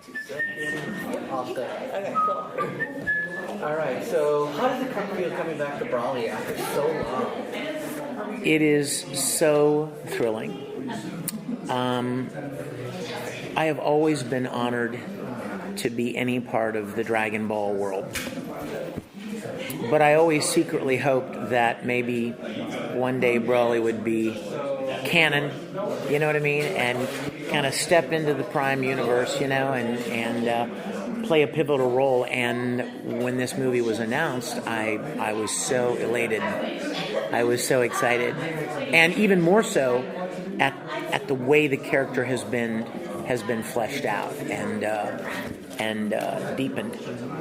Okay, cool. All right, so how does it feel coming back to Brawley after so long? It is so thrilling. I have always been honored to be any part of the Dragon Ball world. But I always secretly hoped that maybe one day Brawley would be canon, you know what I mean? And kind of step into the Prime universe, you know, and play a pivotal role. And when this movie was announced, I was so elated. I was so excited. And even more so at the way the character has been fleshed out and deepened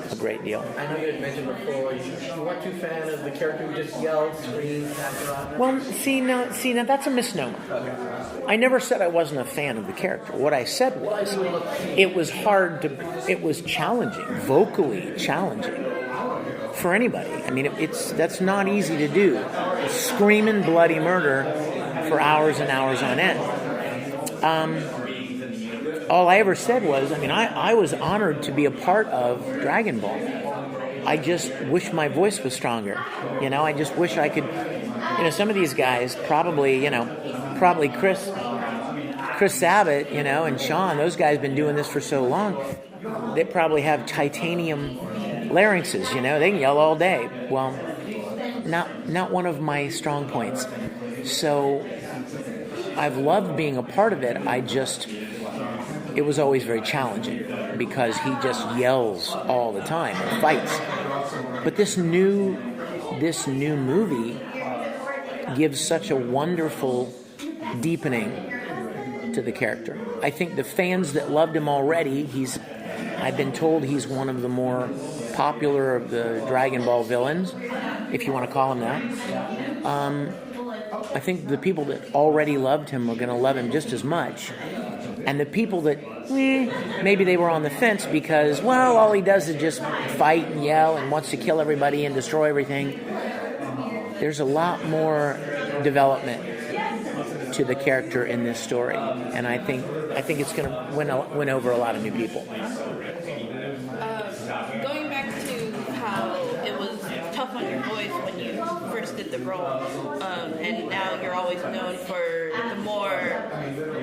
a great deal. I know you had mentioned before you weren't too fan of the character who just yelled, screamed, passed around. Well, see now that's a misnomer. Okay. I never said I wasn't a fan of the character. What I said was it was challenging, vocally challenging for anybody. I mean, that's not easy to do. Screaming bloody murder for hours and hours on end. All I ever said was, I was honored to be a part of Dragon Ball. I just wish my voice was stronger. You know, I just wish I could, some of these guys probably Chris Sabat, and Sean, those guys been doing this for so long, they probably have titanium larynxes, they can yell all day. Well, not one of my strong points. So I've loved being a part of it. It was always very challenging because he just yells all the time and fights. But this new movie gives such a wonderful deepening to the character. I think the fans that loved him already, I've been told he's one of the more popular of the Dragon Ball villains, if you want to call him that. I think the people that already loved him are going to love him just as much. And the people that maybe they were on the fence because, well, all he does is just fight and yell and wants to kill everybody and destroy everything. There's a lot more development to the character in this story, and I think it's going to win over a lot of new people. Going back to how it was tough on your voice when you first did the role, and now you're always known for the more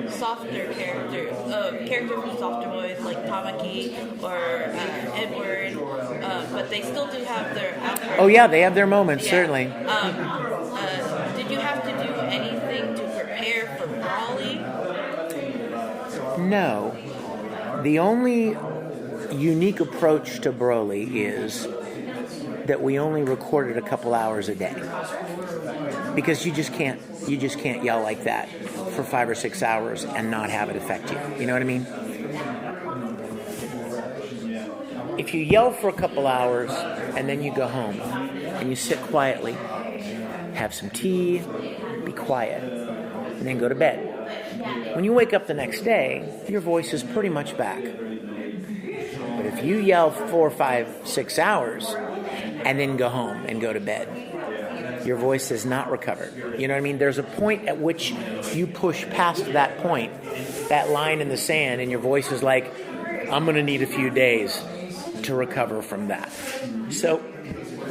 softer characters with softer voice like Tamaki or Edward, but they still do have their outbursts. Oh yeah, they have their moments, certainly. Did you have to do anything to prepare for Brawley? No. The only unique approach to Broly is that we only recorded a couple hours a day. Because you just can't yell like that for 5 or 6 hours and not have it affect you. You know what I mean? If you yell for a couple hours and then you go home and you sit quietly, have some tea, be quiet, and then go to bed. When you wake up the next day, your voice is pretty much back. But if you yell 4, 5, 6 hours and then go home and go to bed, your voice is not recovered. You know what I mean? There's a point at which you push past that point, that line in the sand, and your voice is like, I'm going to need a few days to recover from that. So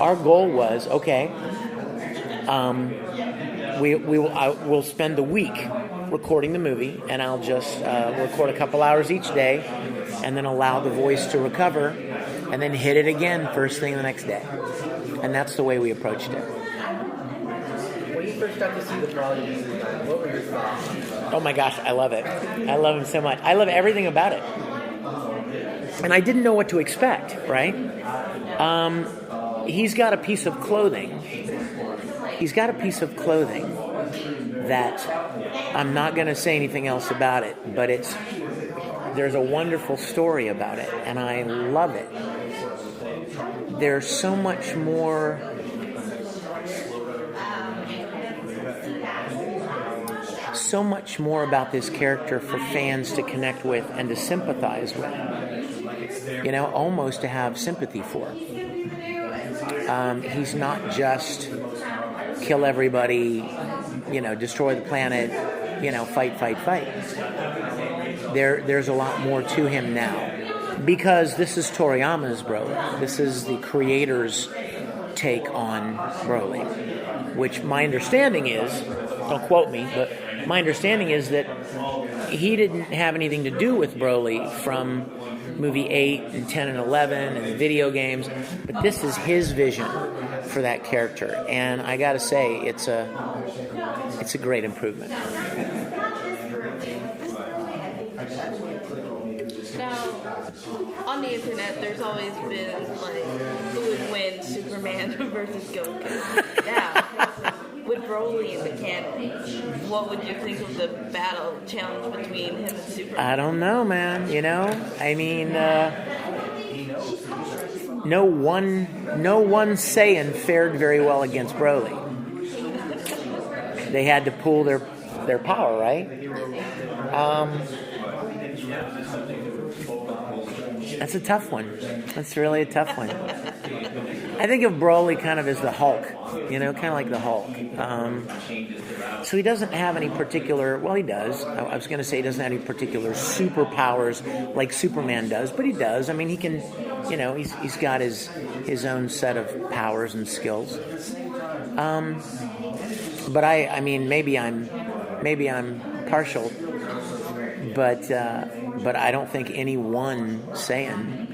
our goal was, okay, we'll spend the week recording the movie, and I'll just record a couple hours each day, and then allow the voice to recover, and then hit it again first thing the next day. And that's the way we approached it. When you first got to see the Brawley movie, what were your thoughts? Oh my gosh, I love it. I love him so much. I love everything about it. And I didn't know what to expect, right? He's got a piece of clothing. That I'm not going to say anything else about it, but there's a wonderful story about it, and I love it. There's so much more about this character for fans to connect with and to sympathize with. Almost to have sympathy for. He's not just kill everybody, destroy the planet, fight. There's a lot more to him now. because this is Toriyama's Broly. This is the creator's take on Broly, which my understanding is, don't quote me, but my understanding is that he didn't have anything to do with Broly from movie 8 and 10 and 11 and the video games, but this is his vision for that character, and I gotta say, it's a great improvement. Now, on the internet, there's always been like, who would win, Superman versus Goku? Now, with Broly in the canon, what would you think of the battle challenge between him and Superman? I don't know, man. You know, I mean, no one Saiyan fared very well against Broly. They had to pool their power, right? That's a tough one. That's really a tough one. I think of Broly kind of as the Hulk, you know, kind of like the Hulk. So he doesn't have any particular, well, he does. I was going to say he doesn't have any particular superpowers like Superman does, but he does. I mean, he can, you know, he's got his own set of powers and skills. But I mean, maybe I'm partial, but I don't think any one Saiyan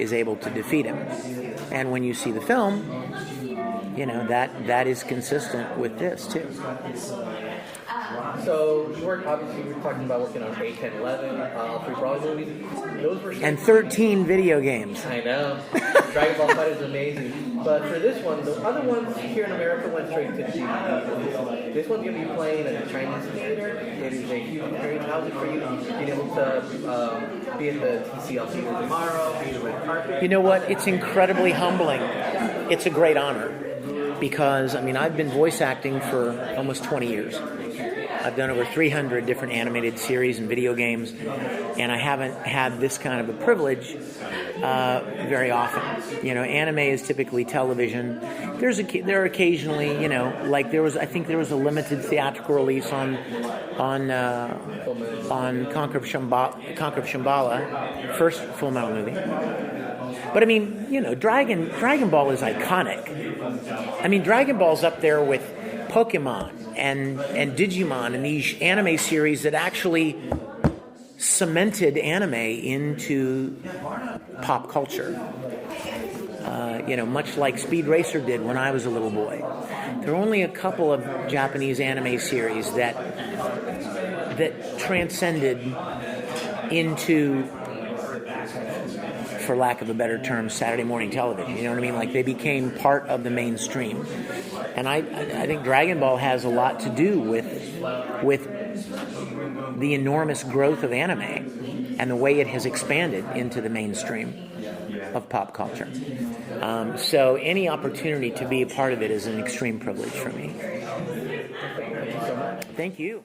is able to defeat him. And when you see the film, you know that is consistent with this too. So you were talking about working on 8, 10, 11, 3 Broly movies. Those were and 13 video games. I know. Dragon Ball Fight is amazing. But for this one, the other ones here in America went straight to DVD. This one's going to be playing at the Chinese theater. It is a huge experience. How's it for you being able to be at the TCL theater tomorrow, be the red carpet? You know what? It's incredibly humbling. It's a great honor because, I mean, I've been voice acting for almost 20 years. I've done over 300 different animated series and video games, and I haven't had this kind of a privilege very often. You know, anime is typically television. There are occasionally, you know, like I think there was a limited theatrical release on Conquer of Shambhala, first Full Metal movie. But I mean, you know, Dragon Ball is iconic. I mean, Dragon Ball's up there with Pokemon and Digimon and these anime series that actually cemented anime into pop culture. You know, much like Speed Racer did when I was a little boy. There are only a couple of Japanese anime series that transcended into, for lack of a better term, Saturday morning television. You know what I mean? Like they became part of the mainstream. And I think Dragon Ball has a lot to do with the enormous growth of anime and the way it has expanded into the mainstream of pop culture. So any opportunity to be a part of it is an extreme privilege for me. Thank you so much. Thank you.